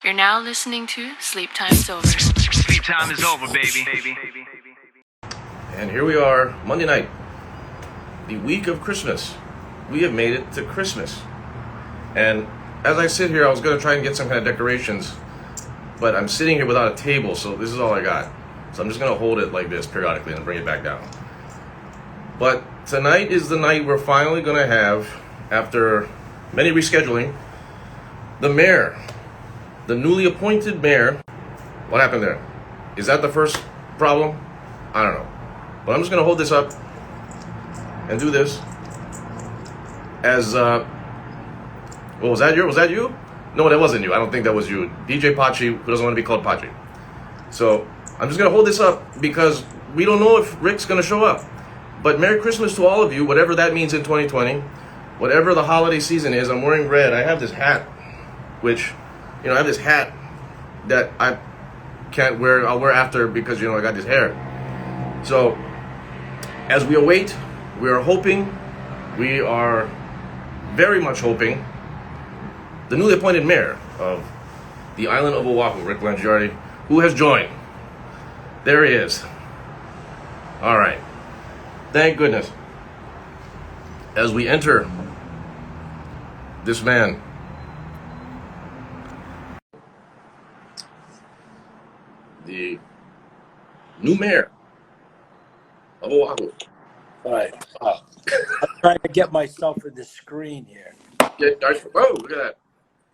You're now listening to Sleep Time's Over. Sleep time is over, baby. And here we are, Monday night, the week of Christmas. We have made it to Christmas. And as I sit here, I was going to try and get some kind of decorations, but I'm sitting here without a table, so this is all I got. So I'm just going to hold it like this periodically and bring it back down. But tonight is the night we're finally going to have, after many rescheduling, the mayor, the newly appointed mayor. What happened there? Is that the first problem? I don't know. But I'm just going to hold this up and do this as, well, was that you? No, that wasn't you. I don't think that was you. DJ Pachi, who doesn't want to be called Pachi. So I'm just going to hold this up because we don't know if Rick's going to show up. But Merry Christmas to all of you, whatever that means in 2020. Whatever the holiday season is, I'm wearing red. I have this hat, which, I have this hat that I can't wear. I'll wear after because, I got this hair. So as we await, we are hoping, we are very much hoping, the newly appointed mayor of the island of Oahu, Rick Blangiardi, who has joined. There he is. All right. Thank goodness. As we enter this man, the new mayor of Oahu. All right. I'm trying to get myself in the screen here. Oh, look at that.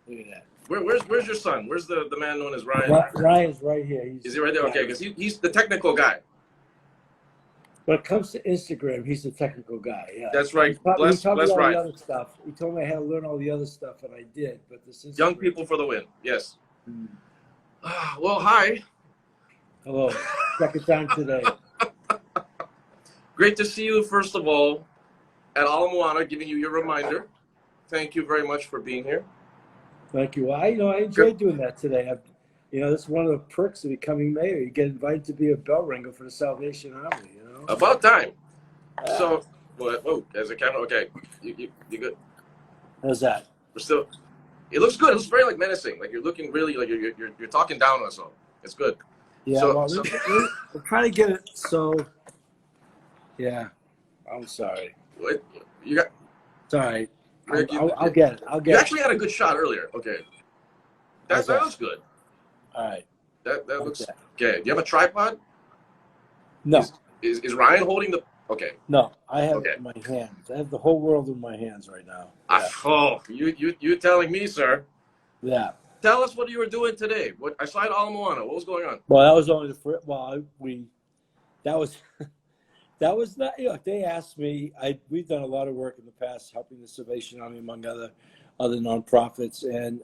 Look at that. Where's your son? Where's the man known as Ryan? Ryan's right here. Is he right there? Okay, because he's the technical guy. When it comes to Instagram, he's the technical guy. Yeah, that's right. He taught me all Ryan. the other stuff. He told me I had to learn all the other stuff, and I did. But this is young people for the win. Yes. Well, hi. Hello. Second time today. Great to see you, first of all, at Ala Moana, giving you your reminder. Thank you very much for being here. Thank you. I enjoyed doing that today. That's one of the perks of becoming mayor. You get invited to be a bell ringer for the Salvation Army. About time. So, whoa, there's a camera. Okay, you good? How's that? We're still. It looks good. It looks very menacing. Like you're looking really like you're talking down on us all. It's good. Yeah. We're trying to get it so. Yeah. I'm sorry. What you got? It's all right. Rick, I'll get it. You actually had a good shot earlier. Okay. That looks good. All right. That looks okay. Do you have a tripod? No. Is Ryan holding the? Okay. No, I have my hands. I have the whole world in my hands right now. Yeah. You telling me, sir? Yeah. Tell us what you were doing today. I saw at Ala Moana. What was going on? Well, that was only the first. Well, that was not. They asked me. We've done a lot of work in the past helping the Salvation Army among other nonprofits, and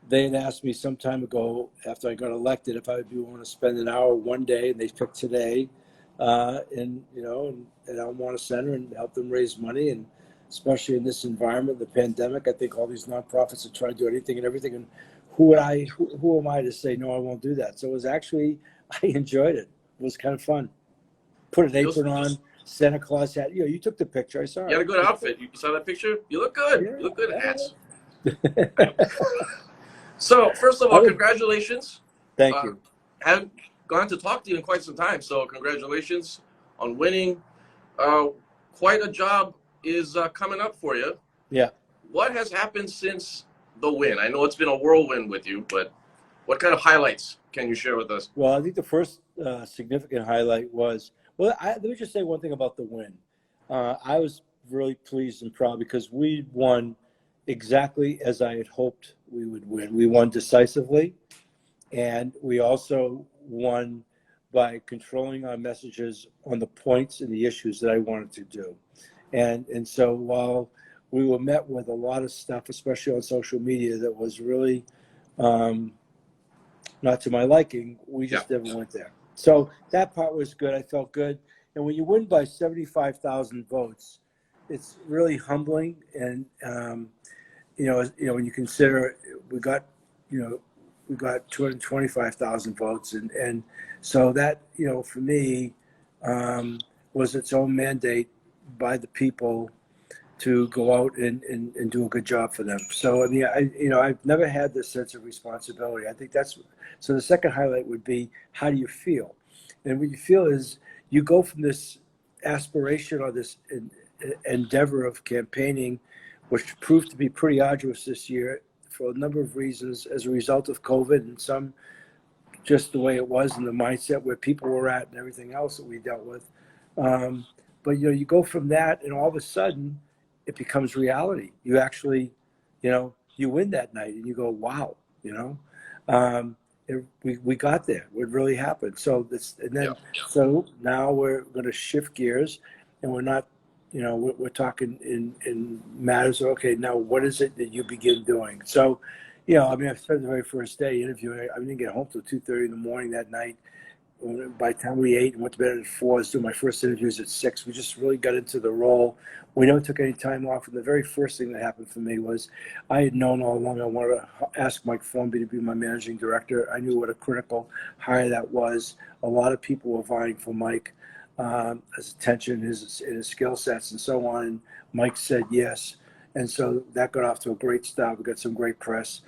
they had asked me some time ago after I got elected if I would be willing to spend an hour one day, and they picked today, in Ala Moana Center and help them raise money, and especially in this environment, the pandemic. I think all these nonprofits are trying to do anything and everything, and who am I to say no? I won't do that. So it was actually, I enjoyed it. It was kind of fun. Put an apron on, Santa Claus hat. You took the picture. I saw it. You had a good outfit. You saw that picture? You look good. Yeah, you look good in hats. So, first of all, congratulations. Thank you. I haven't gone to talk to you in quite some time, so congratulations on winning. Quite a job is coming up for you. Yeah. What has happened since the win? I know it's been a whirlwind with you, but what kind of highlights can you share with us? Well, I think the first significant highlight was, let me just say one thing about the win. I was really pleased and proud because we won exactly as I had hoped we would win. We won decisively, and we also won by controlling our messages on the points and the issues that I wanted to do. And so while we were met with a lot of stuff, especially on social media, that was really not to my liking, we just never went there. So that part was good. I felt good. And when you win by 75,000 votes, it's really humbling. And, when you consider we got 225,000 votes. And so that, for me, was its own mandate by the people to go out and do a good job for them. So I mean, I've never had this sense of responsibility. I think that's so. The second highlight would be, how do you feel? And what you feel is you go from this aspiration or this endeavor of campaigning, which proved to be pretty arduous this year for a number of reasons as a result of COVID, and some just the way it was and the mindset where people were at and everything else that we dealt with. But you go from that, and all of a sudden it becomes reality. You actually, you win that night, and you go, wow, we got there. It really happened. So so now we're going to shift gears, and we're not, we're talking in matters of, okay, now what is it that you begin doing? So, I spent the very first day interviewing. I didn't get home till 2:30 in the morning that night. By the time we ate and went to bed at 4, I was doing my first interviews at 6. We just really got into the role. We never took any time off. And the very first thing that happened for me was I had known all along I wanted to ask Mike Formby to be my managing director. I knew what a critical hire that was. A lot of people were vying for Mike, his attention, his skill sets, and so on. And Mike said yes. And so that got off to a great start. We got some great press.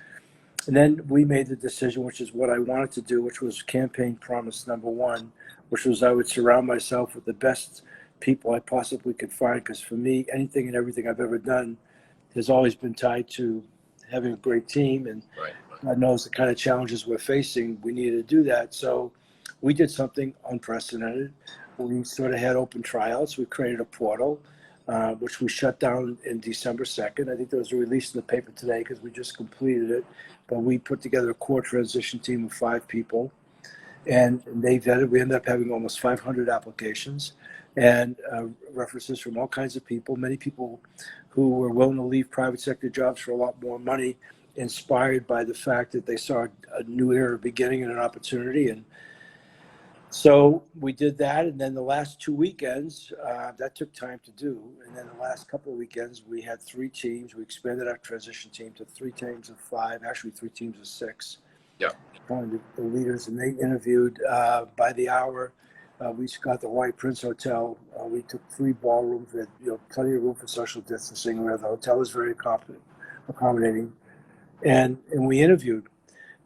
And then we made the decision, which is what I wanted to do, which was campaign promise number 1, which was I would surround myself with the best people I possibly could find. Because for me, anything and everything I've ever done has always been tied to having a great team. And God knows the kind of challenges we're facing, we needed to do that. So we did something unprecedented. We sort of had open tryouts. We created a portal, which we shut down in December 2nd. I think there was a release in the paper today because we just completed it. But we put together a core transition team of 5 people, and they vetted. We ended up having almost 500 applications and references from all kinds of people, many people who were willing to leave private sector jobs for a lot more money, inspired by the fact that they saw a new era beginning and an opportunity. And so we did that, and then the last 2 weekends, that took time to do. And then the last couple of weekends, we had 3 teams. We expanded our transition team to 3 teams of 5, actually 3 teams of 6. Yeah. The leaders, and they interviewed by the hour. We got the Hawaii Prince Hotel. We took 3 ballrooms. We had plenty of room for social distancing. The hotel was very accommodating, and we interviewed.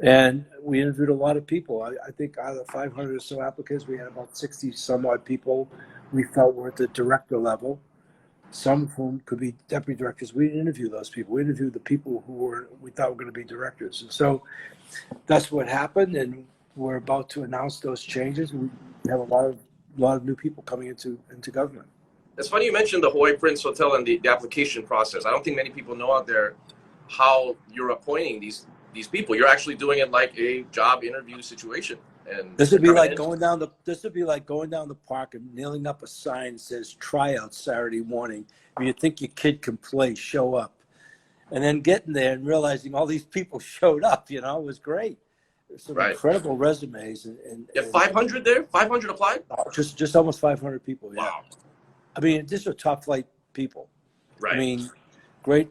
And we interviewed a lot of people. I think out of the 500 or so applicants, we had about 60 some odd people we felt were at the director level, some of whom could be deputy directors. We didn't interview those people. We interviewed the people who we thought were going to be directors. And so that's what happened. And we're about to announce those changes. We have a lot of new people coming into government. It's funny you mentioned the Hawaii Prince Hotel and the application process. I don't think many people know out there how you're appointing these people. You're actually doing it like a job interview situation. And this would be like going down the park and nailing up a sign that says tryouts Saturday morning. If you think your kid can play, show up. And then getting there and realizing all these people showed up, it was great. Some incredible resumes. And 500 there? 500 applied? Just almost 500 people, yeah. Wow. I mean, these are top flight people. Right. I mean, great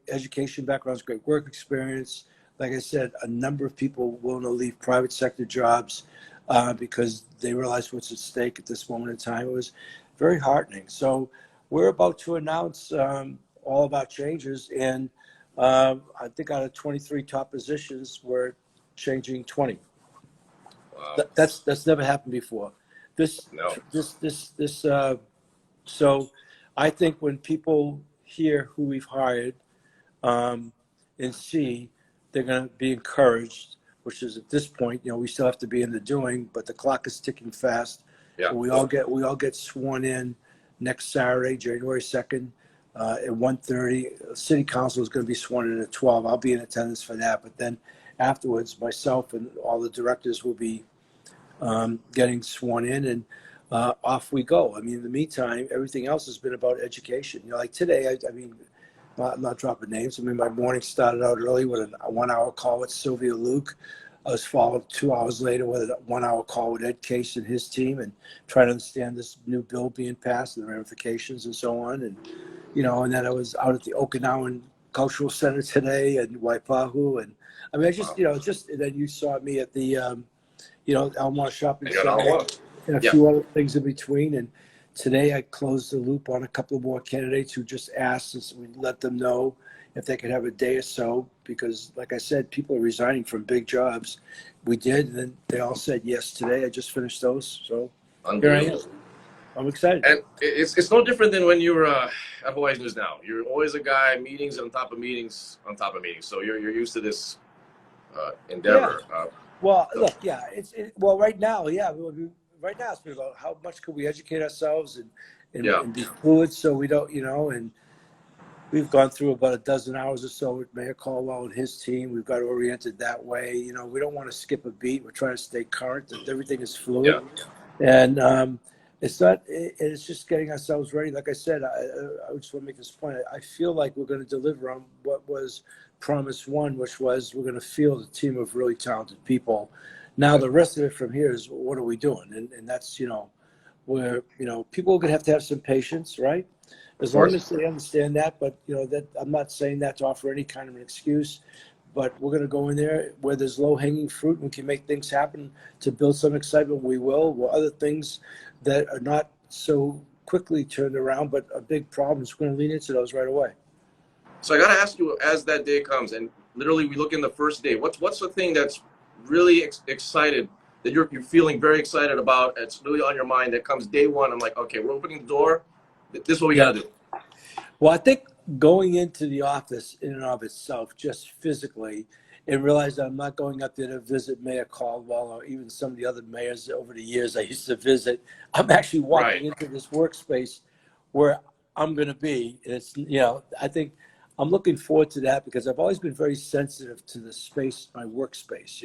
education backgrounds, great work experience. Like I said, a number of people willing to leave private sector jobs because they realized what's at stake at this moment in time. It was very heartening. So we're about to announce all of our changes, and I think out of 23 top positions, we're changing 20. Wow. That's never happened before. So I think when people hear who we've hired and see, they're going to be encouraged, which is at this point, we still have to be in the doing, but the clock is ticking fast. Yeah. We all get sworn in next Saturday, January 2nd, at 1:30. City Council is going to be sworn in at 12. I'll be in attendance for that. But then afterwards, myself and all the directors will be getting sworn in, and off we go. I mean, in the meantime, everything else has been about education. Like today, I'm not dropping names. I mean, my morning started out early with a 1-hour call with Sylvia Luke. I was followed 2 hours later with a 1-hour call with Ed Case and his team, and trying to understand this new bill being passed and the ramifications and so on. And, and then I was out at the Okinawan Cultural Center today and Waipahu. And I mean, and then you saw me at the, Elmore Shopping Center and a few other things in between. And Today, I closed the loop on a couple of more candidates who just asked us. We let them know if they could have a day or so, because, like I said, people are resigning from big jobs. We did, and then they all said yes today. I just finished those, so here I am. I'm excited. And it's no different than when you were at Hawaii News Now. You're always a guy, meetings on top of meetings on top of meetings. So you're used to this endeavor. Yeah. Well, look, yeah, well, right now, yeah, right now it's been about how much could we educate ourselves and be fluid, so we don't, and we've gone through about a dozen hours or so with Mayor Caldwell and his team. We've got oriented that way. We don't want to skip a beat. We're trying to stay current. Everything is fluid, and it's just getting ourselves ready. Like I said, I just want to make this point. I feel like we're going to deliver on what was promise one, which was we're going to field a team of really talented people. Now the rest of it from here is what are we doing? And that's, where, people are going to have some patience, right? As long as they understand that, but that I'm not saying that to offer any kind of an excuse, but we're going to go in there where there's low hanging fruit and we can make things happen to build some excitement. We will. Well, other things that are not so quickly turned around, but are big problems, we're going to lean into those right away. So I got to ask you, as that day comes, and literally we look in the first day, what's the thing that's really excited, that you're feeling very excited about, it's really on your mind, that comes day one, I'm like, okay, we're opening the door, this is what we got to do? Well, I think going into the office in and of itself, just physically, and realize that I'm not going up there to visit Mayor Caldwell or even some of the other mayors over the years I used to visit. I'm actually walking into this workspace where I'm going to be. And it's, I think I'm looking forward to that because I've always been very sensitive to the space, my workspace,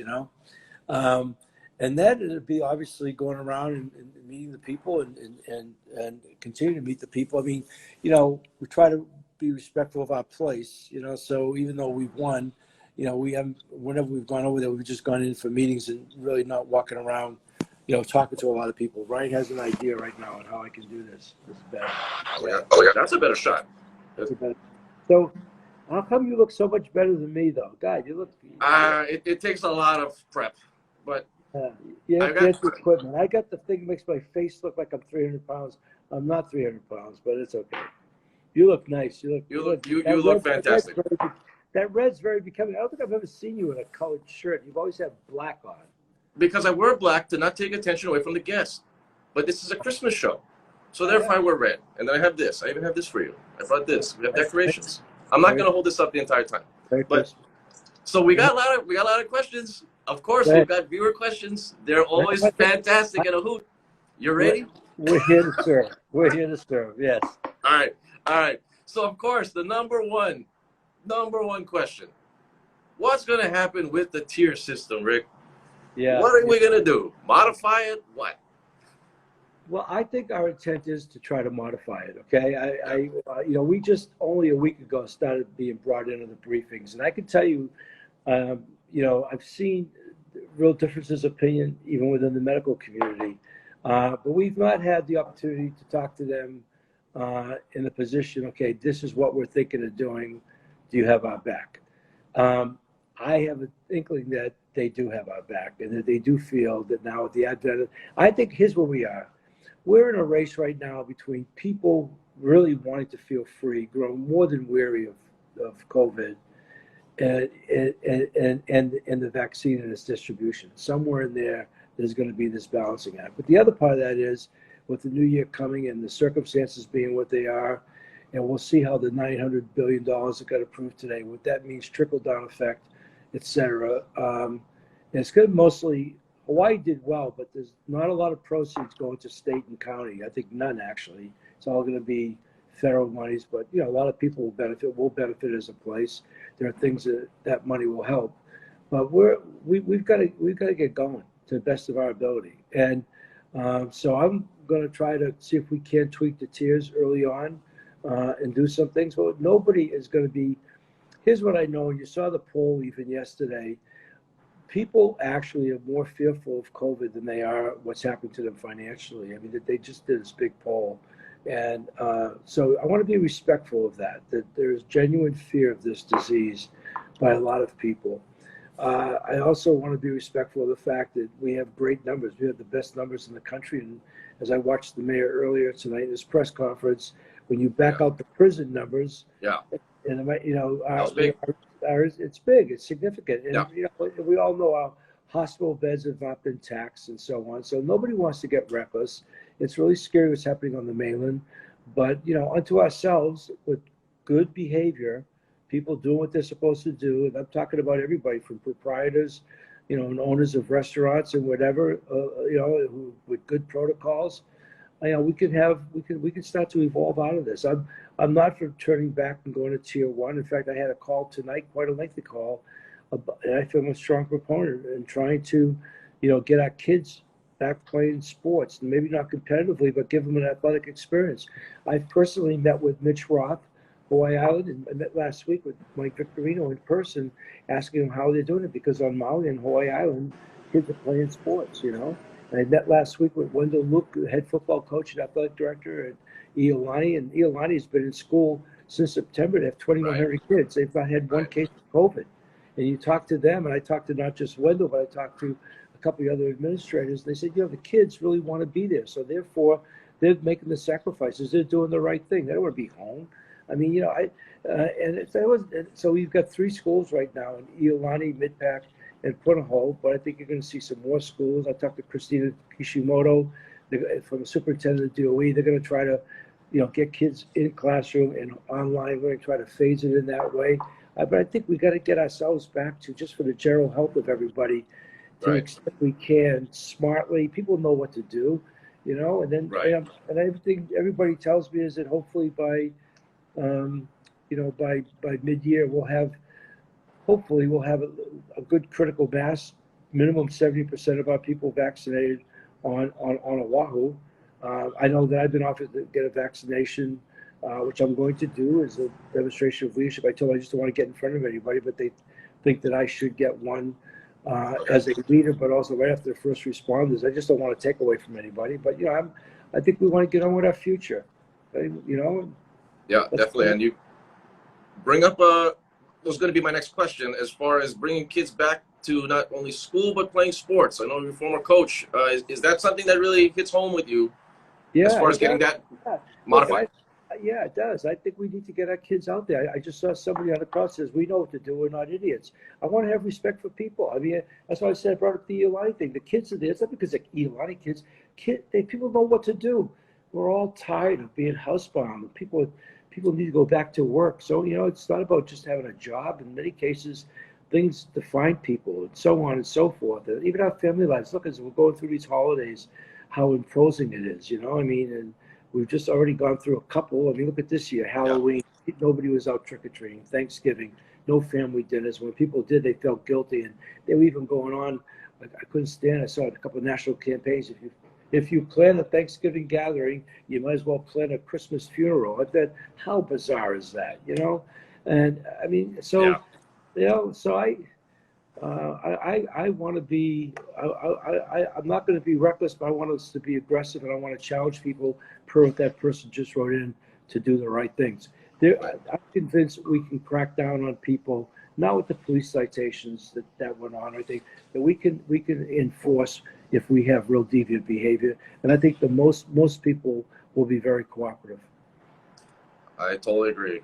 and then it'll be obviously going around and meeting the people and continue to meet the people. I mean, we try to be respectful of our place, so even though we've won, we haven't, whenever we've gone over there, we've just gone in for meetings and really not walking around, talking to a lot of people. Ryan has an idea right now on how I can do this. This is better. Oh, yeah. That's a better shot. So, how come you look so much better than me, though? God, you look. It takes a lot of prep, but the equipment. I got the thing that makes my face look like I'm 300 pounds. I'm not 300 pounds, but it's okay. You look nice. You look fantastic. That red's very becoming. I don't think I've ever seen you in a colored shirt. You've always had black on. Because I wear black to not take attention away from the guests. But this is a Christmas show. So therefore I wear red. And then I have this. I even have this for you. I brought this. We have decorations. I'm not going to hold this up the entire time. But so we got a lot of questions. Of course, we've got viewer questions. They're always fantastic and a hoot. You ready? We're here to serve. We're here to serve. Yes. All right. So of course, the number one question. What's going to happen with the tier system, Rick? Yeah. What are we going to do? Modify it? What? Well, I think our intent is to try to modify it. Okay. We just only a week ago started being brought into the briefings, and I can tell you, I've seen real differences of opinion even within the medical community, but we've not had the opportunity to talk to them in the position. Okay, this is what we're thinking of doing. Do you have our back? I have an inkling that they do have our back, and that they do feel that now with the advent of, I think here's where we are. We're in a race right now between people really wanting to feel free, growing more than weary of COVID, and the vaccine and its distribution. Somewhere in there's going to be this balancing act. But the other part of that is, with the new year coming and the circumstances being what they are, and we'll see how the $900 billion that got approved today, what that means, trickle-down effect, et cetera. And it's going to mostly, Hawaii did well, but there's not a lot of proceeds going to state and county. I think none, actually. It's all going to be federal monies, but a lot of people will benefit. We'll benefit as a place. There are things that money will help, but we've got to get going to the best of our ability. And so I'm going to try to see if we can tweak the tiers early on and do some things. But nobody is going to be. Here's what I know. You saw the poll even yesterday. People actually are more fearful of COVID than they are what's happening to them financially. I mean, they just did this big poll. And so I want to be respectful of that there's genuine fear of this disease by a lot of people. I also want to be respectful of the fact that we have great numbers. We have the best numbers in the country. And as I watched the mayor earlier tonight in his press conference, when you back out the prison numbers, and That was big. it's big, it's significant. And Yeah. we all know our hospital beds have not been taxed and so on. So nobody wants to get reckless. It's really scary what's happening on the mainland. But, unto ourselves, with good behavior, people doing what they're supposed to do, and I'm talking about everybody from proprietors, and owners of restaurants and whatever, who, with good protocols, we can start to evolve out of this. I'm not for turning back and going to tier one. In fact, I had a call tonight, quite a lengthy call, and I feel I'm a strong proponent in trying to, get our kids back playing sports, and maybe not competitively, but give them an athletic experience. I personally met with Mitch Roth, Hawaii Island, and I met last week with Mike Victorino in person, asking them how they're doing it, because on Maui and Hawaii Island, kids are playing sports, And I met last week with Wendell Luke, the head football coach and athletic director at Iolani, and Iolani has been in school since September. They have 2,100 kids. They've not had one case of COVID. And you talk to them, and I talked to not just Wendell, but I talked to a couple of other administrators. They said, the kids really want to be there. So therefore, they're making the sacrifices. They're doing the right thing. They don't want to be home. I mean, so we've got 3 schools right now in Iolani, Midpack, and Punahou, but I think you're going to see some more schools. I talked to Christina Kishimoto from the superintendent of DOE. They're going to try to, get kids in classroom and online. We're going to try to phase it in that way. But I think we got to get ourselves back to, just for the general health of everybody, to the extent we can, smartly. People know what to do, and then and everything everybody tells me is that hopefully by mid-year we'll have a good critical mass, minimum 70% of our people vaccinated on Oahu. I know that I've been offered to get a vaccination, which I'm going to do as a demonstration of leadership. I told them I just don't want to get in front of anybody, but they think that I should get one as a leader, but also right after the first responders. I just don't want to take away from anybody. But I think we want to get on with our future. Yeah, definitely. And you bring up was going to be my next question, as far as bringing kids back to not only school but playing sports. I know you're a former coach. Is that something that really hits home with you? As far as getting that modified? Yeah, it does. I think we need to get our kids out there. I just saw somebody on the cross says, we know what to do. We're not idiots. I want to have respect for people. I mean, that's why I said I brought up the Iolani thing. The kids are there. It's not because they're Iolani kids. People know what to do. We're all tired of being housebound. People need to go back to work. So, it's not about just having a job. In many cases, things define people and so on and so forth. And even our family lives. Look, as we're going through these holidays, how imposing it is, and we've just already gone through a couple. I mean, look at this year, Halloween, nobody was out trick-or-treating, Thanksgiving, no family dinners. When people did, they felt guilty, and they were even going on, like, I couldn't stand, I saw a couple of national campaigns. If you plan a Thanksgiving gathering, you might as well plan a Christmas funeral. I bet, how bizarre is that, And I mean, so, so I want to be, I'm not going to be reckless, but I want us to be aggressive, and I want to challenge people, per what that person just wrote in, to do the right things. I'm convinced we can crack down on people, not with the police citations that went on. I think that we can enforce if we have real deviant behavior, and I think the most people will be very cooperative. I totally agree.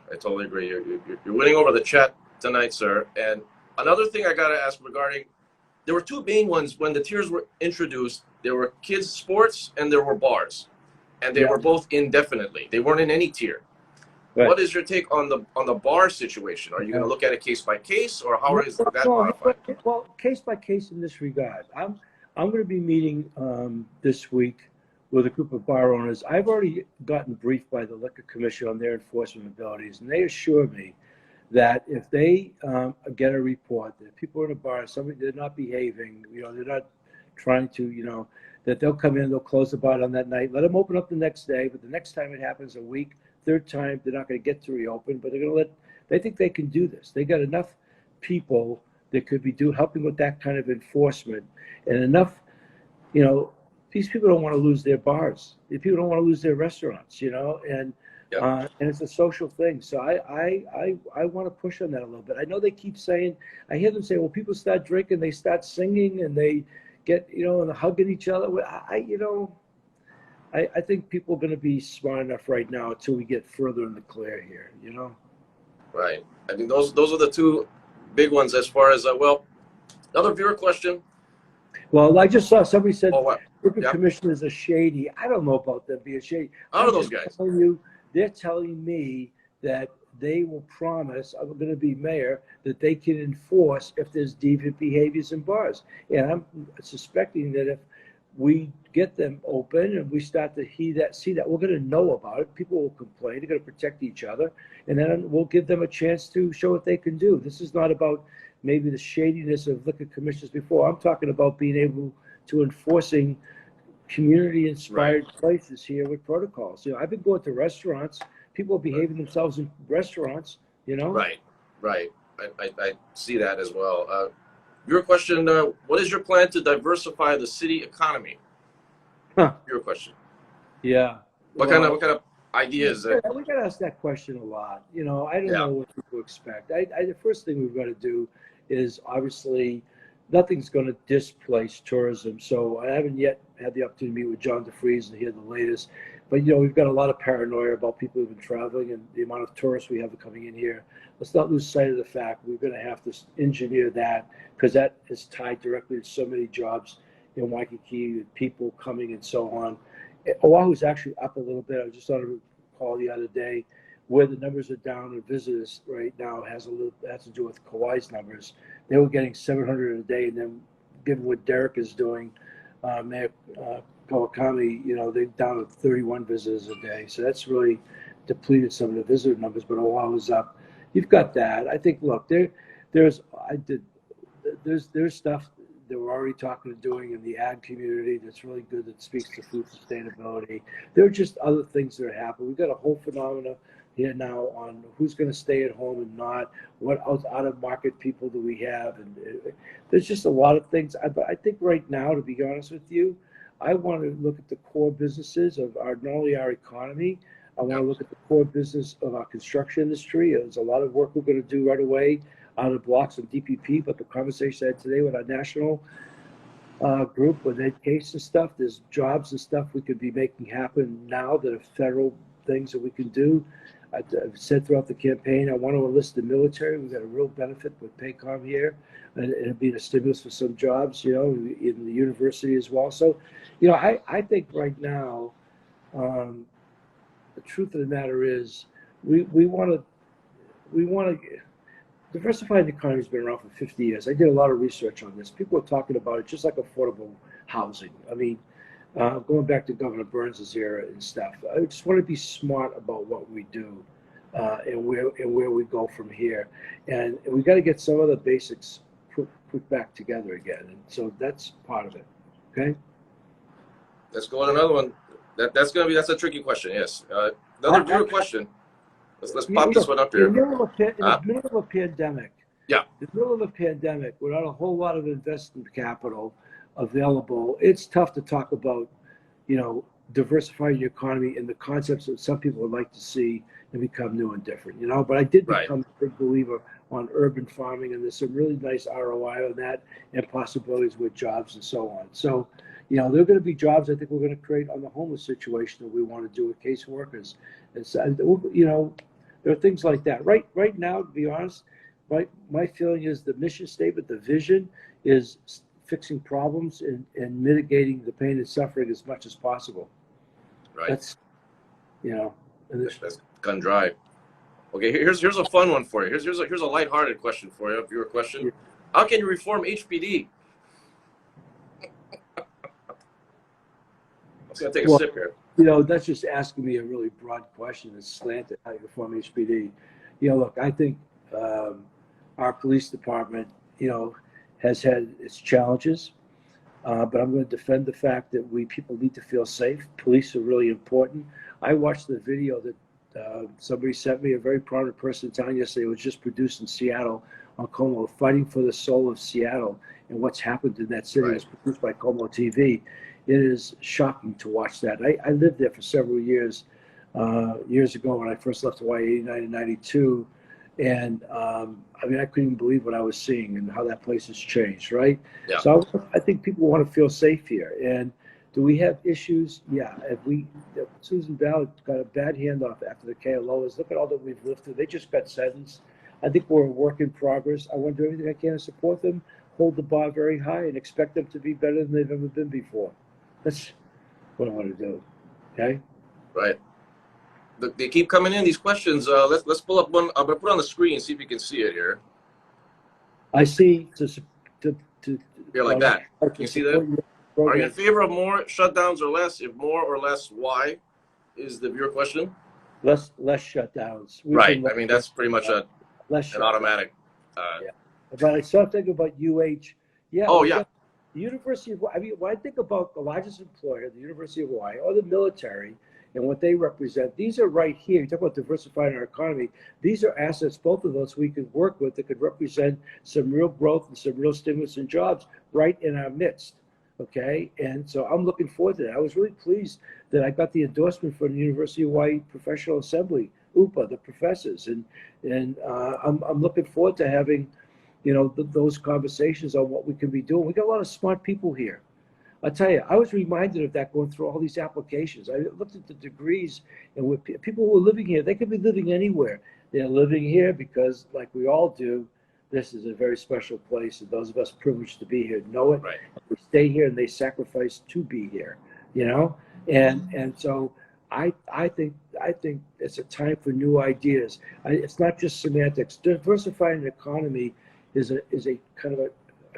You're winning over the chat tonight, sir. And another thing I got to ask regarding, there were 2 main ones when the tiers were introduced. There were kids' sports and there were bars, and they were both indefinitely. They weren't in any tier. Right. What is your take on the bar situation? Are you going to look at it case by case, or how is that modified? Well, case by case in this regard. I'm going to be meeting this week with a group of bar owners. I've already gotten briefed by the Liquor Commission on their enforcement abilities, and they assure me that if they get a report that people in a bar, they're not behaving, they're not trying to, that they'll come in, they'll close the bar on that night, let them open up the next day, but the next time it happens a week, third time, they're not going to get to reopen, but they think they can do this. They got enough people that could be helping with that kind of enforcement, and enough, these people don't want to lose their bars. These people don't want to lose their restaurants, and And it's a social thing. So I want to push on that a little bit. I know they keep saying, I hear them say, well, people start drinking, they start singing, and they get, and hugging each other. I think people are going to be smart enough right now until we get further in the clear here, Right. I mean, those are the two big ones as far as, another viewer question. Well, I just saw somebody said urban Yep. commissioners are shady. I don't know about them being shady. How are those guys? They're telling me that they will promise, I'm going to be mayor, that they can enforce if there's deviant behaviors in bars. And I'm suspecting that if we get them open and we start to see that, we're going to know about it. People will complain. They're going to protect each other. And then we'll give them a chance to show what they can do. This is not about maybe the shadiness of liquor commissioners before. I'm talking about being able to enforcing community-inspired places here with protocols. I've been going to restaurants. People are behaving themselves in restaurants, Right. I see that as well. Your question, what is your plan to diversify the city economy? Your question. Yeah. What kind of ideas? We got to ask that question a lot. I don't know what people expect. The first thing we've got to do is obviously nothing's going to displace tourism. So I haven't yet had the opportunity to meet with John DeFries and hear the latest. But, we've got a lot of paranoia about people who've been traveling and the amount of tourists we have coming in here. Let's not lose sight of the fact we're going to have to engineer that, because that is tied directly to so many jobs in Waikiki, people coming and so on. Oahu's actually up a little bit. I just on a call the other day where the numbers are down in visitors right now has to do with Kauai's numbers. They were getting 700 a day, and then given what Derek is doing, Mayor Kawakami, they're down to 31 visitors a day. So that's really depleted some of the visitor numbers, but Oahu's up. You've got that. I think, look, there's stuff that we're already talking and doing in the ag community that's really good, that speaks to food sustainability. There are just other things that are happening. We've got a whole phenomena here now on who's going to stay at home and not, what out of market people do we have, and there's just a lot of things. But I think right now, to be honest with you, I want to look at the core businesses of not only our economy. I want to look at the core business of our construction industry. There's a lot of work we're going to do right away out of blocks of DPP, but the conversation I had today with our national group with education and stuff, there's jobs and stuff we could be making happen now that are federal things that we can do. I've said throughout the campaign, I want to enlist the military. We've got a real benefit with PAYCOM here, and it'd be a stimulus for some jobs, in the university as well. So, I think right now, the truth of the matter is we want to diversifying the economy has been around for 50 years. I did a lot of research on this. People are talking about it just like affordable housing. I mean, going back to Governor Burns' era and stuff. I just want to be smart about what we do and where we go from here. And we got to get some of the basics put back together again. And so that's part of it. Okay. Let's go on another one. That's a tricky question. Yes. Another viewer question. Let's pop this one up here. In the middle of a pandemic. Yeah. In the middle of a pandemic, without a whole lot of investment capital available, it's tough to talk about, diversifying your economy and the concepts that some people would like to see and become new and different, But I did become a big believer on urban farming, and there's some really nice ROI on that and possibilities with jobs and so on. So, there are going to be jobs I think we're going to create on the homeless situation that we want to do with caseworkers. And so, there are things like that. Right now, to be honest, my feeling is the mission statement, the vision is fixing problems and mitigating the pain and suffering as much as possible. Right. That's, that's gun dry. Okay, here's a fun one for you. Here's a lighthearted question for you. If you're a question, yeah. How can you reform HPD? I'm just gonna take a sip here. That's just asking me a really broad question that's slanted. How you reform HPD? Look, I think our police department, has had its challenges, but I'm going to defend the fact that people need to feel safe. Police are really important. I watched the video that somebody sent me, a very prominent person in town yesterday. It was just produced in Seattle on Como, fighting for the soul of Seattle and what's happened in that city. Right. It was produced by Como TV. It is shocking to watch that. I lived there for several years years ago when I first left Hawaii, 89 and 92. And I mean, I couldn't even believe what I was seeing and how that place has changed, right? Yeah. So I think people want to feel safe here. And do we have issues? Yeah. If Susan Ballard got a bad handoff after the KLOs, look at all that we've lifted. They just got sentenced. I think we're a work in progress. I want to do everything I can to support them, hold the bar very high, and expect them to be better than they've ever been before. That's what I want to do. Okay? Right. They keep coming in, these questions. Let's pull up one. I'm going to put it on the screen and see if you can see it here. I see Here, like that. Can you see that? Are you in program. favor of more shutdowns or less? If more or less, why? Is the viewer question? Less shutdowns. Right. I mean, that's pretty much an automatic. Yeah. But I started thinking about UH. Yeah. Oh, yeah. The University of Hawaii. I mean, when I think about the largest employer, the University of Hawaii, or the military, and what they represent, these are right here. You talk about diversifying our economy. These are assets, both of those we could work with that could represent some real growth and some real stimulus and jobs right in our midst. Okay, and so I'm looking forward to that. I was really pleased that I got the endorsement from the University of Hawaii Professional Assembly, UPA, the professors, and I'm looking forward to having, those conversations on what we can be doing. We got a lot of smart people here. I'll tell you, I was reminded of that going through all these applications. I looked at the degrees, and with people who are living here, they could be living anywhere. They're living here because, like we all do, this is a very special place, and those of us privileged to be here know it. Right. We stay here, and they sacrifice to be here. And so I think it's a time for new ideas. It's not just semantics. Diversifying the economy is a kind of a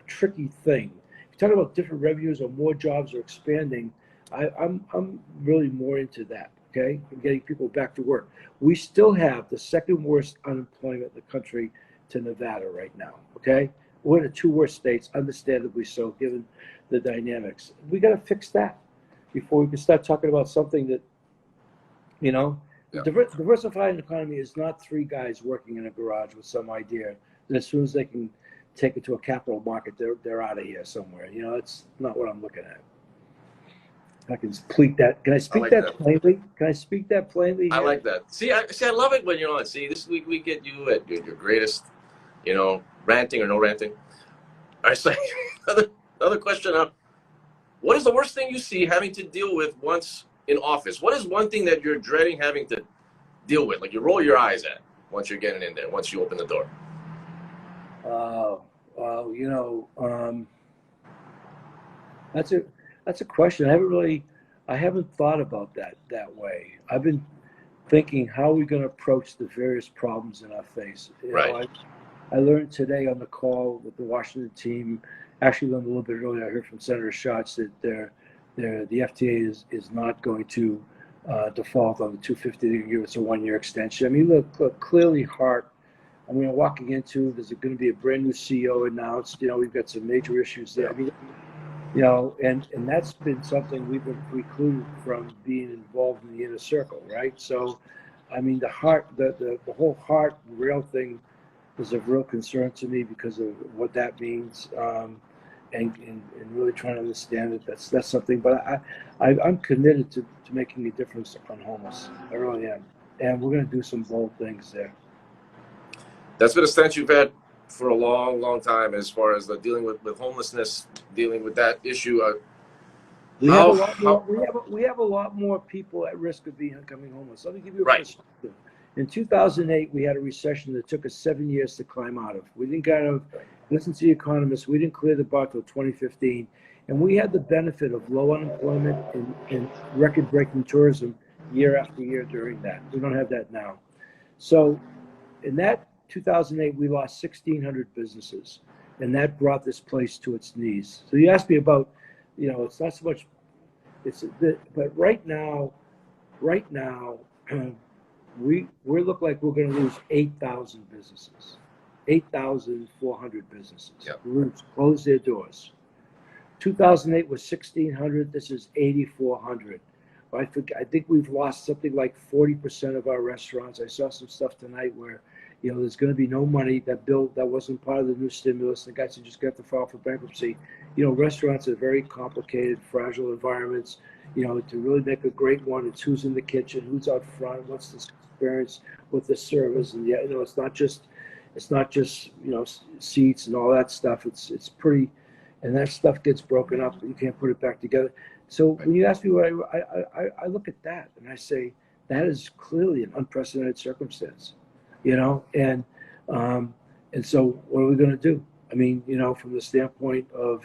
tricky thing. Talk about different revenues or more jobs or expanding. I'm really more into that. Okay, and getting people back to work. We still have the second worst unemployment in the country to Nevada right now. Okay, we're in the two worst states, understandably so, given the dynamics. We got to fix that before we can start talking about something that, diversifying the economy is not three guys working in a garage with some idea. And as soon as they can take it to a capital market, they're out of here somewhere. It's not what I'm looking at. I can speak that. Can I speak that plainly? Can I speak that plainly? I like that. See, I love it when you're on. See, this week we get you at your greatest, ranting or no ranting. All right, so another question. What is the worst thing you see having to deal with once in office? What is one thing that you're dreading having to deal with? Like you roll your eyes at once you're getting in there, once you open the door. That's a question. I haven't thought about that way. I've been thinking, how are we going to approach the various problems in our face? I learned today on the call with the Washington team, actually learned a little bit earlier, I heard from Senator Schatz that the FDA is not going to default on the 250. They give us a 1-year extension. I mean, look clearly Hart. I mean, walking into, there's going to be a brand new CEO announced. We've got some major issues there. I mean, and that's been something we've been precluded from being involved in the inner circle, right? So, I mean, the whole Hart rail thing is of real concern to me because of what that means, and really trying to understand it. That's something. But I'm committed to making a difference on homeless. I really am, and we're going to do some bold things there. That's been a stance you've had for a long, long time as far as dealing with homelessness, dealing with that issue. We have a lot more people at risk of becoming homeless. Let me give you a perspective. In 2008, we had a recession that took us 7 years to climb out of. We didn't get out of, listen to the economists, we didn't clear the bar till 2015. And we had the benefit of low unemployment and record-breaking tourism year after year during that. We don't have that now. So in that 2008, we lost 1,600 businesses, and that brought this place to its knees. So you asked me about, it's not so much, but right now, we look like we're going to lose 8,000 businesses, 8,400 businesses. Yep. We're going to close their doors. 2008 was 1,600. This is 8,400. I think we've lost something like 40% of our restaurants. I saw some stuff tonight where, there's going to be no money. That bill that wasn't part of the new stimulus. The guy said just have to file for bankruptcy. Restaurants are very complicated, fragile environments. To really make a great one, it's who's in the kitchen, who's out front, what's the experience with the service, and it's not just seats and all that stuff. It's pretty, and that stuff gets broken up. You can't put it back together. So when you ask me what I look at that and I say that is clearly an unprecedented circumstance, and so what are we going to do? I mean, from the standpoint of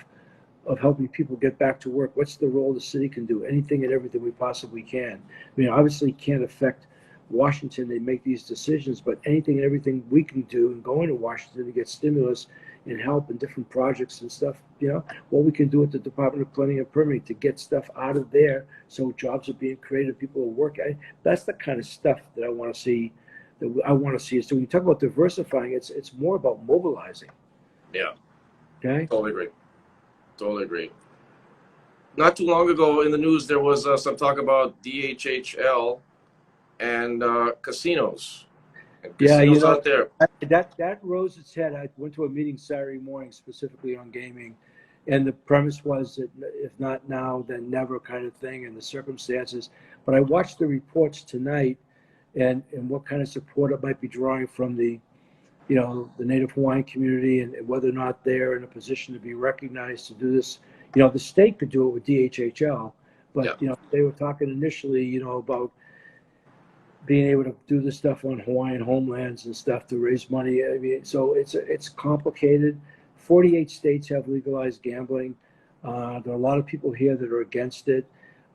helping people get back to work, what's the role the city can do? Anything and everything we possibly can. I mean, obviously can't affect Washington. They make these decisions, but anything and everything we can do and going to Washington to get stimulus and help in different projects and stuff, what we can do at the Department of Planning and Permitting to get stuff out of there so jobs are being created, people are working. That's the kind of stuff that I want to see. So when you talk about diversifying, it's more about mobilizing. Yeah. Okay. Totally agree. Not too long ago in the news, there was some talk about DHHL and casinos. Casinos out there. That rose its head. I went to a meeting Saturday morning specifically on gaming, and the premise was that if not now, then never kind of thing, and the circumstances. But I watched the reports tonight, and what kind of support it might be drawing from the Native Hawaiian community, and whether or not they're in a position to be recognized to do this. The state could do it with DHHL, but they were talking initially, about being able to do this stuff on Hawaiian homelands and stuff to raise money. I mean, so it's complicated. 48 states have legalized gambling. There are a lot of people here that are against it.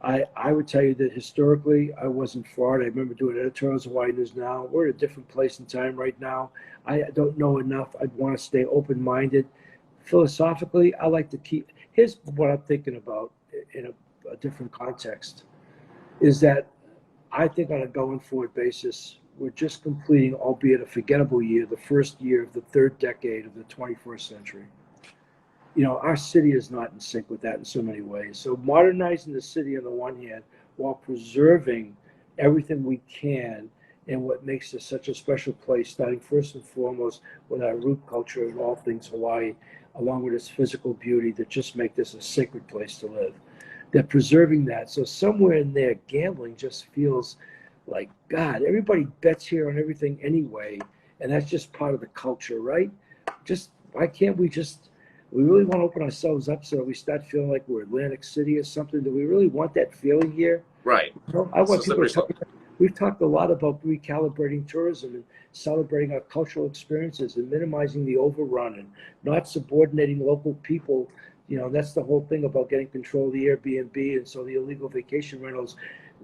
I would tell you that historically, I wasn't for it. I remember doing editorials of Hawaii News Now. We're at a different place in time right now. I don't know enough. I'd want to stay open-minded. Philosophically, I like to keep. Here's what I'm thinking about in a different context, is that I think on a going forward basis, we're just completing, albeit a forgettable year, the first year of the third decade of the 21st century. Our city is not in sync with that in so many ways. So modernizing the city on the one hand, while preserving everything we can and what makes this such a special place, starting first and foremost with our root culture and all things Hawaii, along with its physical beauty that just make this a sacred place to live. They're preserving that. So somewhere in there, gambling just feels like, God, everybody bets here on everything anyway. And that's just part of the culture, right? Why can't we really want to open ourselves up so that we start feeling like we're Atlantic City or something? Do we really want that feeling here? Right. I want people to talk. We've talked a lot about recalibrating tourism and celebrating our cultural experiences and minimizing the overrun and not subordinating local people. That's the whole thing about getting control of the Airbnb. And so the illegal vacation rentals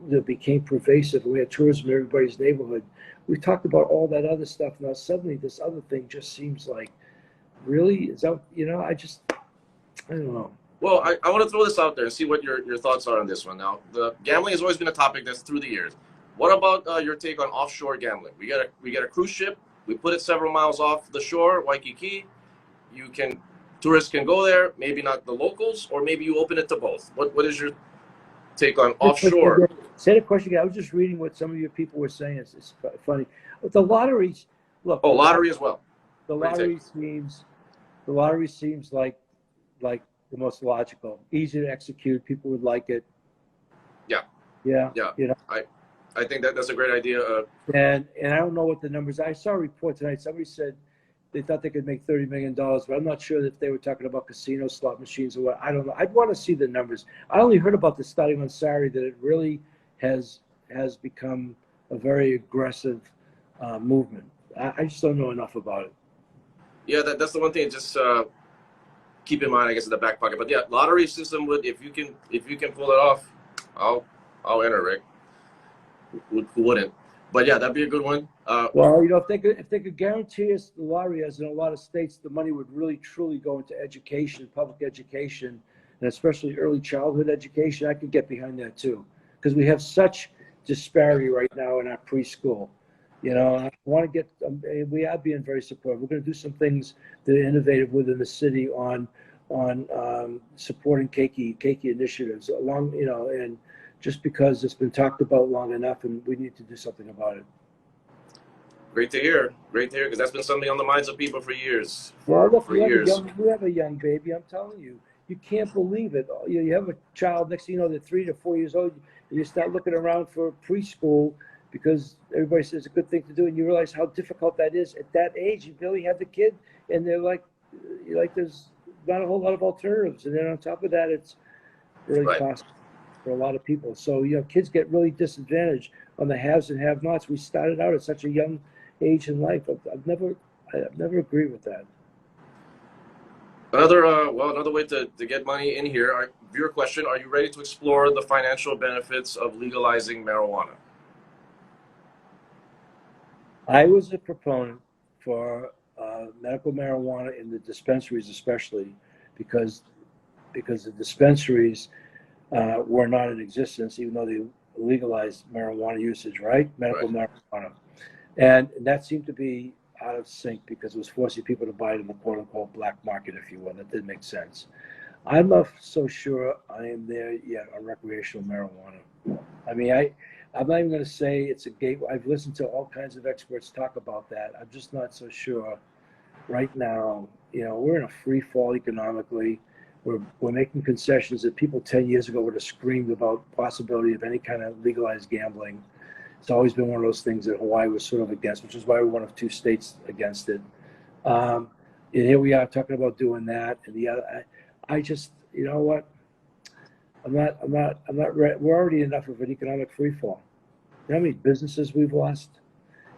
that became pervasive. We had tourism in everybody's neighborhood. We talked about all that other stuff. Now suddenly this other thing just seems like, really? Is that, I don't know. Well, I want to throw this out there and see what your thoughts are on this one. Now, the gambling has always been a topic that's through the years. What about your take on offshore gambling? We get a cruise ship. We put it several miles off the shore, Waikiki. Tourists can go there, maybe not the locals, or maybe you open it to both. What is your take on offshore? Say the question again. I was just reading what some of your people were saying. It's funny. The lotteries, look. Oh, lottery as well. The lottery seems like the most logical, easy to execute. People would like it. Yeah. I think that's a great idea. And I don't know what the numbers. I saw a report tonight. Somebody said they thought they could make $30 million, but I'm not sure if they were talking about casino slot machines or what. I don't know. I'd want to see the numbers. I only heard about this starting on Saturday, that it really has become a very aggressive movement. I just don't know enough about it. Yeah, that's the one thing. Just keep in mind, I guess, in the back pocket. But yeah, lottery system would, if you can pull it off, I'll enter, Rick. Who wouldn't? But yeah, that'd be a good one. Well, if they could guarantee us the lottery, as in a lot of states, the money would really truly go into education, public education, and especially early childhood education. I could get behind that too, because we have such disparity right now in our preschool. I want to get. We are being very supportive. We're going to do some things that are innovative within the city on supporting keiki initiatives along. And just because it's been talked about long enough, and we need to do something about it. Great to hear. Great to hear, because that's been something on the minds of people for years. Well, look, For years. you have a young baby. I'm telling you, you can't believe it. You have a child. Next thing you know, they're 3 to 4 years old. And you start looking around for preschool because everybody says it's a good thing to do, and you realize how difficult that is at that age. You barely have the kid, and they're like, there's not a whole lot of alternatives. And then on top of that, it's really Right. costly for a lot of people. So kids get really disadvantaged on the haves and have-nots. We started out at such a young age in life. I've never agreed with that. Another way to get money in here. Viewer question: are you ready to explore the financial benefits of legalizing marijuana? I was a proponent for medical marijuana in the dispensaries, especially because the dispensaries were not in existence, even though they legalized marijuana usage, right? Medical marijuana. And that seemed to be out of sync because it was forcing people to buy it in the quote unquote black market, if you will. That didn't make sense. I'm not so sure I am there yet on recreational marijuana. I mean, I'm not even going to say it's a gateway. I've listened to all kinds of experts talk about that. I'm just not so sure right now. We're in a free fall economically. We're making concessions that people 10 years ago would have screamed about possibility of any kind of legalized gambling. It's always been one of those things that Hawaii was sort of against, which is why we're one of 2 states against it. And here we are talking about doing that. And the other, I just, you know what? I'm not ready. We're already enough of an economic free fall. You know how many businesses we've lost?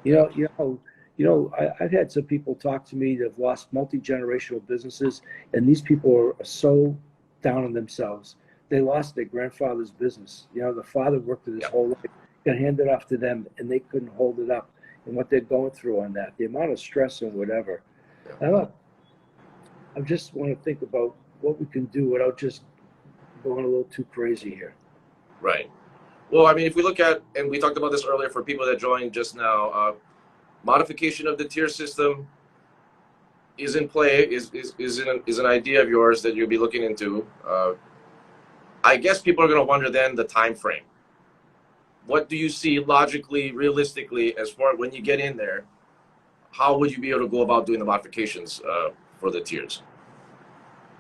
I've had some people talk to me that have lost multi-generational businesses, and these people are so down on themselves. They lost their grandfather's business. The father worked his whole life, got handed off to them, and they couldn't hold it up. And what they're going through on that, the amount of stress and whatever. I just want to think about what we can do without just going a little too crazy here. Right. Well, I mean, if we look at, and we talked about this earlier for people that joined just now, modification of the tier system is in play, is an idea of yours that you'll be looking into. I guess people are going to wonder then the time frame. What do you see logically, realistically, as far as when you get in there? How would you be able to go about doing the modifications for the tiers?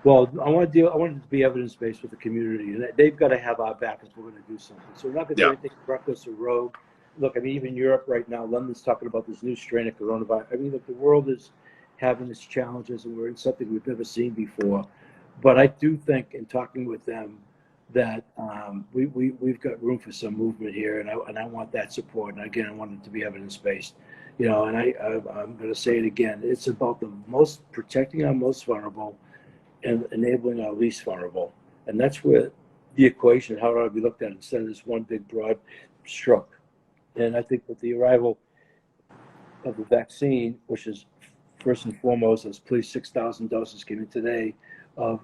Well, I want it to be evidence-based with the community, and they've got to have our back if we're going to do something. So we're not going to do anything reckless or rogue. Look, I mean, even Europe right now, London's talking about this new strain of coronavirus. I mean, look, the world is having its challenges, and we're in something we've never seen before. But I do think, in talking with them, that we've got room for some movement here, and I want that support. And again, I want it to be evidence-based. And I'm going to say it again. It's about protecting our most vulnerable and enabling our least vulnerable. And that's where the equation, how it ought to be looked at instead of this one big broad stroke. And I think with the arrival of the vaccine, which is first and foremost, as please 6,000 doses came in today of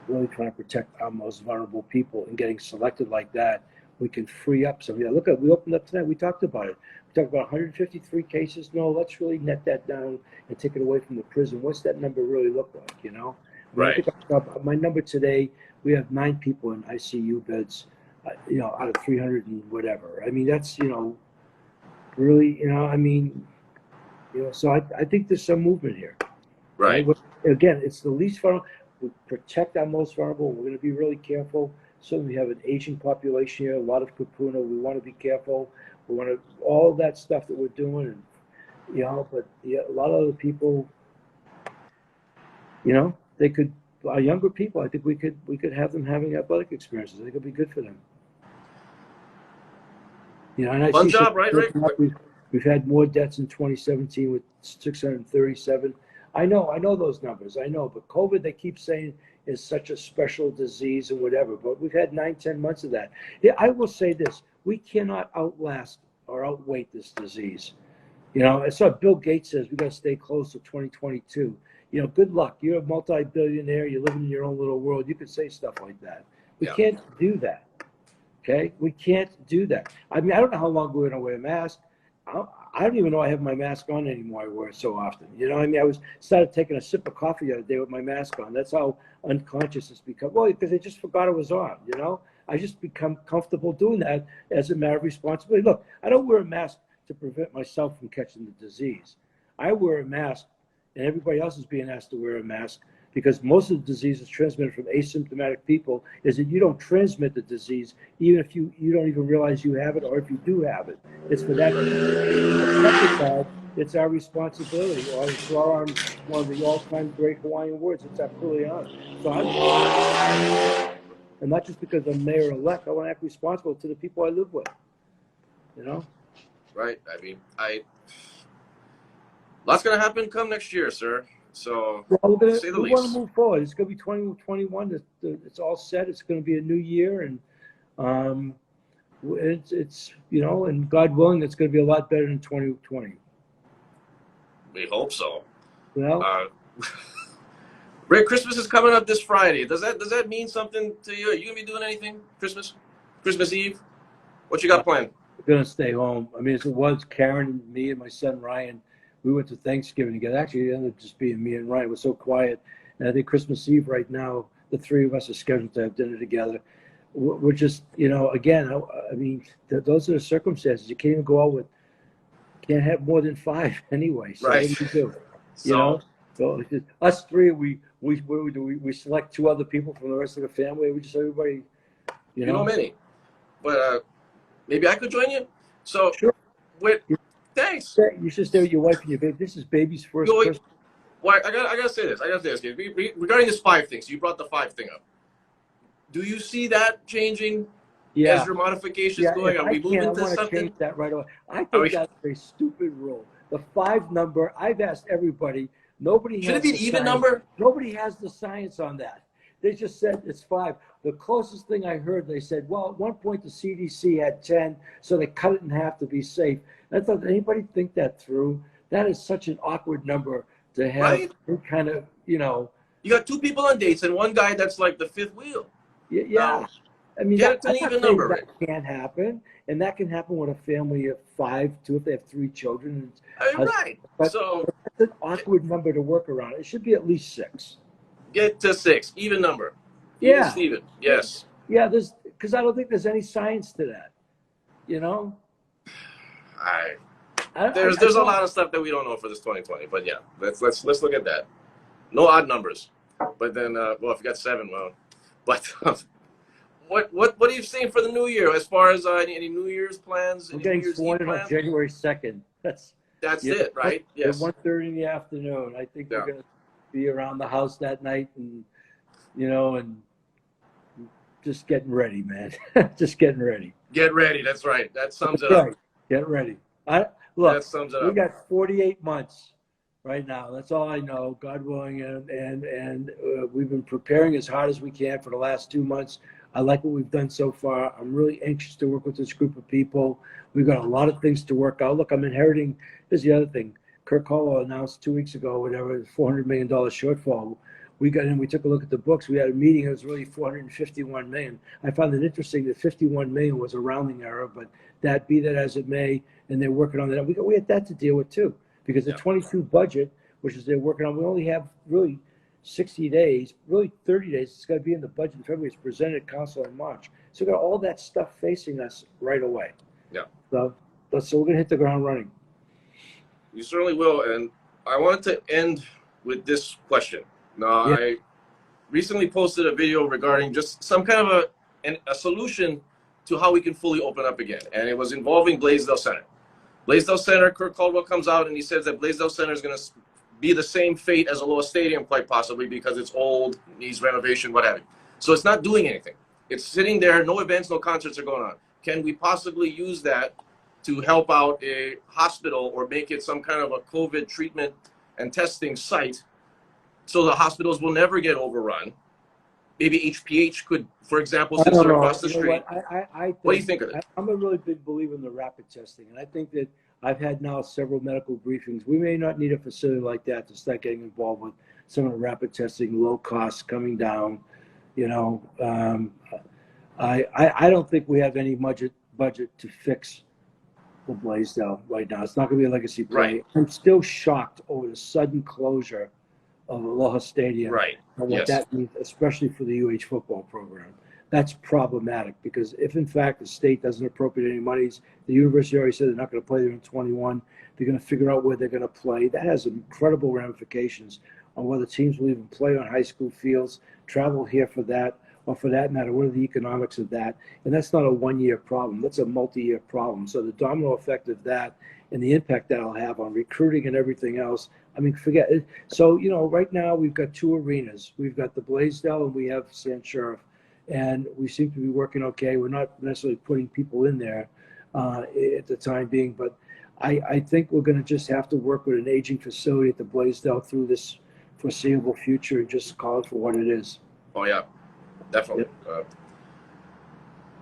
really trying to protect our most vulnerable people, and getting selected like that, we can free up some. Look at, we opened up tonight. We talked about it. We talked about 153 cases. No, let's really net that down and take it away from the prison. What's that number really look like? Right. My number today, we have 9 people in ICU beds, out of 300 and whatever. I mean, that's, really, so I think there's some movement here. Right. Again, it's the least vulnerable. We protect our most vulnerable. We're going to be really careful. So we have an aging population here, a lot of kapuna. We want to be careful. We want to, all that stuff that we're doing, and, but a lot of other people, they could, our younger people, I think we could have them having athletic experiences. I think it'd be good for them. And I Fun see job, right? We've had more deaths in 2017 with 637. I know those numbers. I know, but COVID, they keep saying, is such a special disease and whatever. But we've had 9-10 months of that. Yeah, I will say this: we cannot outlast or outwait this disease. I saw Bill Gates says we got to stay close to 2022. Good luck. You're a multi-billionaire. You're living in your own little world. You can say stuff like that. We can't do that. Okay? We can't do that. I mean, I don't know how long we're going to wear a mask. I don't even know I have my mask on anymore. I wear it so often. I started taking a sip of coffee the other day with my mask on. That's how unconscious it's become. Well, because I just forgot it was on, I just become comfortable doing that as a matter of responsibility. Look, I don't wear a mask to prevent myself from catching the disease. I wear a mask, and everybody else is being asked to wear a mask because most of the disease is transmitted from asymptomatic people. Is that you don't transmit the disease even if you don't even realize you have it, or if you do have it. It's for that. It's our responsibility. Or to draw on one of the all-time great Hawaiian words, it's our honor. So and not just because I'm mayor-elect, I want to act responsible to the people I live with. You know? Right. I mean, lots going to happen come next year, sir. So, well, to say the we least. want to move forward. It's going to be 2021. It's all set. It's going to be a new year, and it's and God willing, it's going to be a lot better than 2020. We hope so. Well, Rick, Christmas is coming up this Friday. Does that mean something to you? Are you gonna be doing anything Christmas Eve? What you got planned? We're gonna stay home. I mean, as it was Karen and me and my son Ryan, we went to Thanksgiving together. Actually, it ended up just being me and Ryan. It was so quiet, and I think Christmas Eve right now, the three of us are scheduled to have dinner together. We're just, again, I mean, those are the circumstances. You can't even go out with. Can't have more than 5 anyway. So right. What do? So us three, we select 2 other people from the rest of the family. We just everybody, you know many, but maybe I could join you. So sure. Wait, thanks. You should stay with your wife and your baby. This is baby's first. Well, I gotta say this. Regarding this 5 things, you brought the 5 thing up. Do you see that changing? Yeah. As your modifications going, are we moving to something? I want to change that right away. I think that's a stupid rule. The 5 number, I've asked everybody, nobody should has it be an even number? Nobody has the science on that. They just said it's 5. The closest thing I heard, they said, well, at one point the CDC had 10, so they cut it in half to be safe. I thought, did anybody think that through? That is such an awkward number to have. Right? Kind of, You got 2 people on dates and one guy that's like the 5th wheel. Yeah. I mean, get it to an even number. That can't happen, and that can happen with a family of 5, too, if they have 3 children. Right. But so that's an awkward number to work around. It should be at least 6. Get to 6, even number. Yeah. Steven. Yes. Yeah, because I don't think there's any science to that. There's a lot of stuff that we don't know for this 2020, but yeah, let's look at that. No odd numbers, but then if you got 7, well, but. What are you seeing for the new year as far as any New Year's plans? We're getting sworn in on January 2nd. That's it, right? Yes. At 1:30 in the afternoon. I think we're going to be around the house that night, and and just getting ready, man. Just getting ready. Get ready. That's right. That sums it up. Get ready. That sums it up. We got 48 months right now. That's all I know. God willing, and we've been preparing as hard as we can for the last 2 months. I like what we've done so far. I'm really anxious to work with this group of people. We've got a lot of things to work out. Look, I'm inheriting. Here's the other thing. Kirk Hollow announced 2 weeks ago, whatever, $400 million shortfall. We got in, we took a look at the books. We had a meeting. It was really $451 million. I found it interesting that $51 million was a rounding error, but be that as it may, and they're working on that. We had that to deal with too, because the 22 budget, which is they're working on, we only have really 60 days, really 30 days. It's got to be in the budget in February. It's presented at council in March. So we've got all that stuff facing us right away. Yeah. So we're going to hit the ground running. You certainly will. And I wanted to end with this question. Now, I recently posted a video regarding just some kind of a solution to how we can fully open up again. And it was involving Blaisdell Center. Blaisdell Center, Kirk Caldwell comes out and he says that Blaisdell Center is going to be the same fate as Aloha Stadium, quite possibly, because it's old, needs renovation, what have you. So it's not doing anything. It's sitting there, no events, no concerts are going on. Can we possibly use that to help out a hospital or make it some kind of a COVID treatment and testing site so the hospitals will never get overrun? Maybe HPH could, for example, since they're across the street. What do you think of it? I'm a really big believer in the rapid testing, and I think that I've had now several medical briefings. We may not need a facility like that to start getting involved with some of the rapid testing, low costs coming down. I don't think we have any budget to fix the Blaisdell right now. It's not going to be a legacy play. Right. I'm still shocked over the sudden closure of Aloha Stadium. Right. And what that means, especially for the UH football program. that's problematic, because if in fact the state doesn't appropriate any monies, the university already said they're not going to play there in 21. They're going to figure out where they're going to play. That has incredible ramifications on whether teams will even play on high school fields, travel here for that, or for that matter, what are the economics of that? And that's not a one-year problem. That's a multi-year problem. So the domino effect of that and the impact that'll have on recruiting and everything else, I mean, forget it. So, right now we've got two arenas. We've got the Blaisdell and we have San Sheriff. And we seem to be working okay. We're not necessarily putting people in there at the time being, but I think we're going to just have to work with an aging facility at the Blaisdell through this foreseeable future and just call it for what it is. Oh, yeah, definitely. Yep.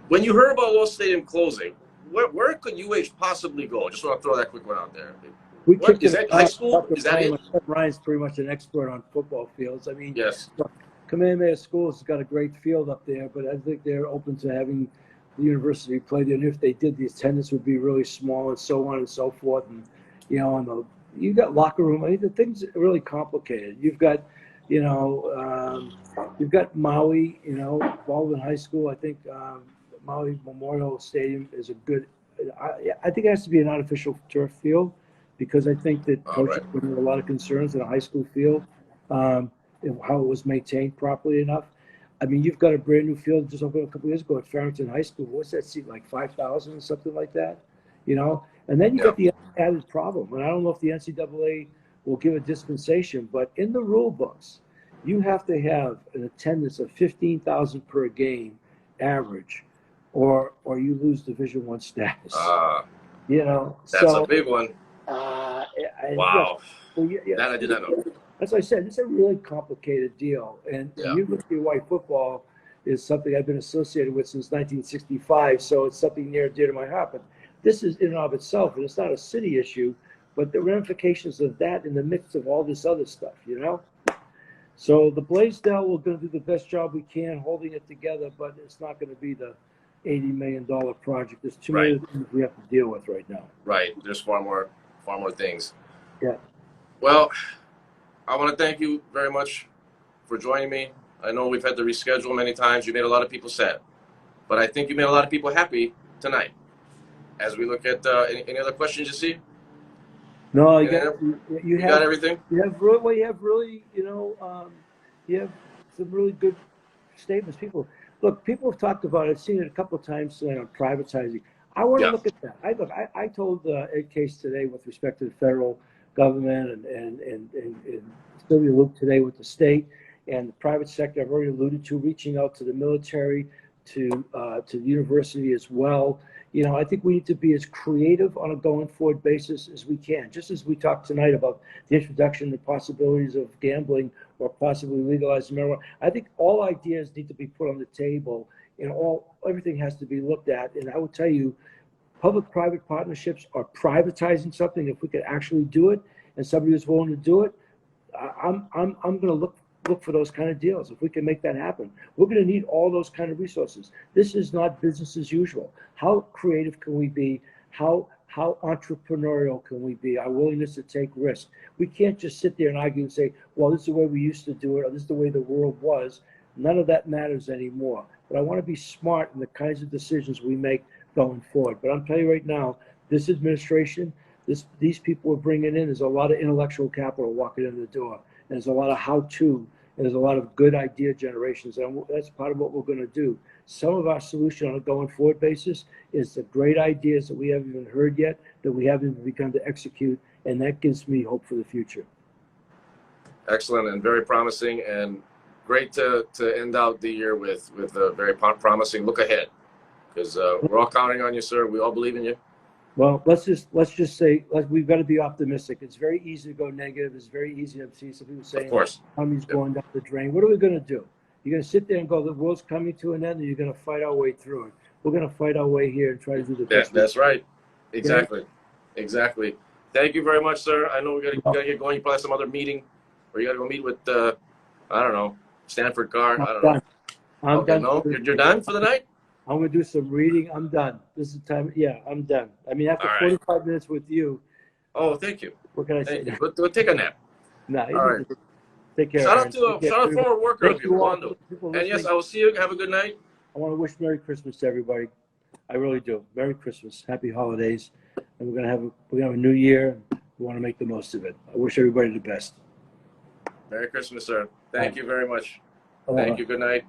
When you heard about Lowe's Stadium closing, where could UH possibly go? Just want to throw that quick one out there. Is that high school? Is that it? Ryan's pretty much an expert on football fields. I mean, yes. Kamehameha Schools has got a great field up there, but I think they're open to having the university play there. And if they did, the attendance would be really small and so on and so forth. And, you've got locker room. I mean, the thing's really complicated. You've got, you've got Maui, Baldwin High School. I think Maui Memorial Stadium is a good, I think it has to be an artificial turf field, because I think that coaches would have a lot of concerns in a high school field. How it was maintained properly enough. I mean, you've got a brand new field just opened a couple of years ago at Farrington High School. What's that seat, like 5,000 or something like that? And then you got the added problem. And I don't know if the NCAA will give a dispensation, but in the rule books, you have to have an attendance of 15,000 per game average, or you lose Division I status. That's a big one. Wow. That I did not know. As I said, it's a really complicated deal. And University of Hawaii football is something I've been associated with since 1965, so it's something near and dear to my heart. But this is in and of itself, and it's not a city issue, but the ramifications of that in the midst of all this other stuff, So the Blaisdell, we're going to do the best job we can holding it together, but it's not going to be the $80 million project. There's too many things we have to deal with right now. Right. There's far more things. Yeah. Well, I want to thank you very much for joining me. I know we've had to reschedule many times. You made a lot of people sad, but I think you made a lot of people happy tonight. As we look at any other questions you see? No, you got everything. You have really, you have some really good statements. People have talked about it. I've seen it a couple of times tonight on privatizing. I want to look at that. I told Ed Case today with respect to the federal government and Sylvia Luke today with the state and the private sector. I've already alluded to reaching out to the military, to the university as well. I think we need to be as creative on a going forward basis as we can. Just as we talked tonight about the introduction and possibilities of gambling or possibly legalizing marijuana, I think all ideas need to be put on the table, and everything has to be looked at. And I will tell you, public-private partnerships are privatizing something. If we could actually do it, and somebody is willing to do it, I'm going to look for those kind of deals. If we can make that happen, we're going to need all those kind of resources. This is not business as usual. How creative can we be? How entrepreneurial can we be? Our willingness to take risks. We can't just sit there and argue and say, well, this is the way we used to do it, or this is the way the world was. None of that matters anymore. But I want to be smart in the kinds of decisions we make going forward. But I'm telling you right now, this administration, these people we're bringing in, there's a lot of intellectual capital walking in the door. And there's a lot of how-to, and there's a lot of good idea generations. And that's part of what we're going to do. Some of our solution on a going forward basis is the great ideas that we haven't even heard yet, that we haven't even begun to execute. And that gives me hope for the future. Excellent and very promising, and great to end out the year with a very promising look ahead. Because we're all counting on you, sir. We all believe in you. Well, let's just say we've got to be optimistic. It's very easy to go negative. It's very easy to see some people saying, "Economy's going down the drain." What are we going to do? You're going to sit there and go, "The world's coming to an end," and you're going to fight our way through it. We're going to fight our way here and try to do the best. That's right. Exactly. Thank you very much, sir. I know we got to get going. You probably have some other meeting, or you got to go meet with I don't know, Stanford Carr. I don't know. I'm done. No, you're done for the night. I'm going to do some reading. I'm done. This is time. Yeah, I'm done. I mean, after 45 minutes with you. Oh, thank you. What can I say? We'll take a nap. No, all right. Take care. Shout out to former worker of you, Wando. And yes, I will see you. Have a good night. I want to wish Merry Christmas to everybody. I really do. Merry Christmas, Happy Holidays, and we're gonna have a new year. We want to make the most of it. I wish everybody the best. Merry Christmas, sir. Thank you very much. Aloha. Thank you. Good night.